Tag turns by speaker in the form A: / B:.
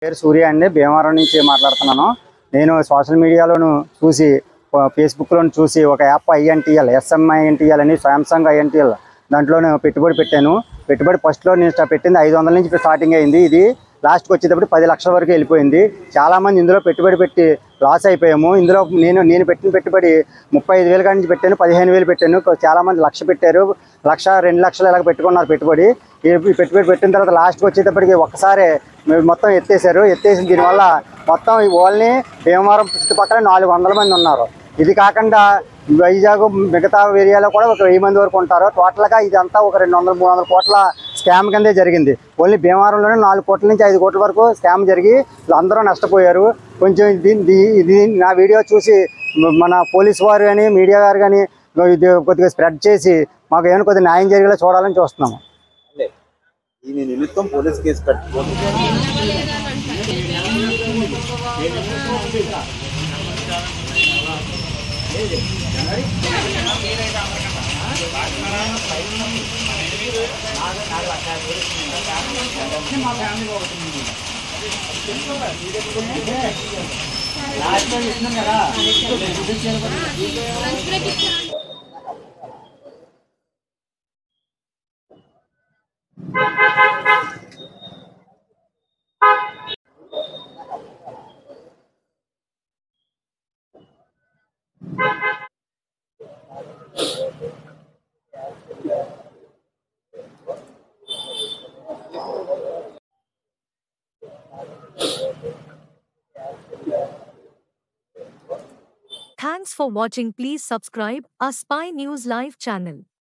A: పేరు సూర్య అండి. భీమవరం నుంచి మాట్లాడుతున్నాను. నేను సోషల్ మీడియాలోను చూసి ఫేస్బుక్లోను చూసి ఒక యాప్ ఐఎన్టీఎల్ SMINTL అని సామ్సంగ్ INTL దాంట్లోనే పెట్టుబడి పెట్టాను. పెట్టుబడి ఫస్ట్లో నేను పెట్టింది 500 నుంచి స్టార్టింగ్ అయింది. ఇది లాస్ట్కి వచ్చేటప్పుడు 10 లక్షల వరకు వెళ్ళిపోయింది. చాలామంది ఇందులో పెట్టుబడి పెట్టి లాస్ అయిపోయాము. ఇందులో నేను పెట్టిన పెట్టుబడి 35,000 కాడి నుంచి పెట్టాను, 15,000 పెట్టాను. చాలామంది 1,00,000 పెట్టారు, 1,00,000 2,00,000 ఇలాగ పెట్టుకున్నారు పెట్టుబడి. ఈ పెట్టుబడి పెట్టిన తర్వాత లాస్ట్కి వచ్చేటప్పటికి ఒక్కసారి మొత్తం ఎత్తేసిన దీనివల్ల మొత్తం ఓన్లీ భీమవరం చుట్టుపక్కల 400 మంది ఉన్నారు. ఇది కాకుండా వైజాగ్ మిగతా ఏరియాలో కూడా ఒక 1000 మంది వరకు ఉంటారు. టోటల్గా ఇదంతా ఒక 200-300 కోట్ల స్కామ్ కిందే జరిగింది. ఓన్లీ భీమవరంలోనే 4 కోట్ల నుంచి 5 కోట్ల వరకు స్కామ్ జరిగి అందరూ నష్టపోయారు. కొంచెం ఇది నా వీడియో చూసి మన పోలీసు వారు కానీ మీడియా గారు కానీ ఇది కొద్దిగా స్ప్రెడ్ చేసి మాకు ఏమైనా కొద్దిగా న్యాయం జరిగేలా చూడాలని చూస్తున్నాము.
B: ఈ నిమిత్తం పోలీస్ కేసు కట్టుకోండి.
C: Thanks for watching. Please subscribe our Spy News Live channel.